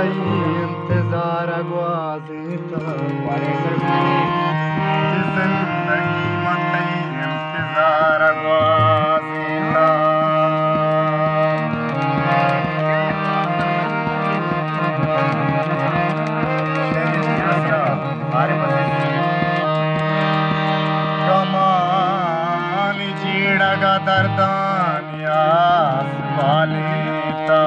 इंतजार अगवाज़ीता जिंदगी मतई इंतजार अगवाज़ीता कमानी जीड़गा दर्दानिया वालीता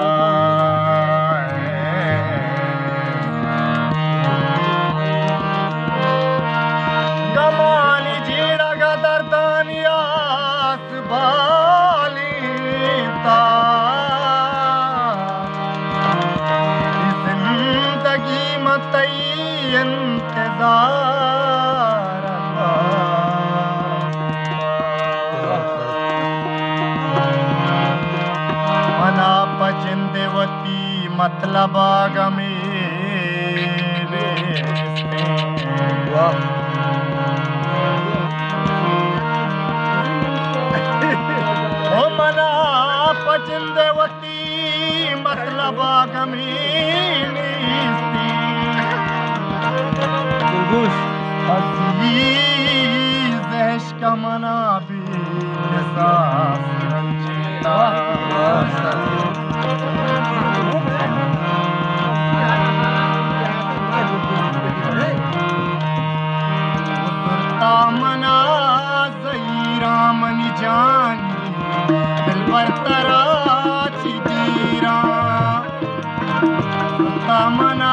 कमानी जीड़गा दर्दानिया वालीता जिंदगी मतई इंतजार मना पचिंदेवती मतलब आगमे ओ मना पचिंदेवती मतलब आगमे अजीज इश्क मना भी एहसास रंजीता मना ज़हीरा मनी जानी दिल पर तराची दीरा मना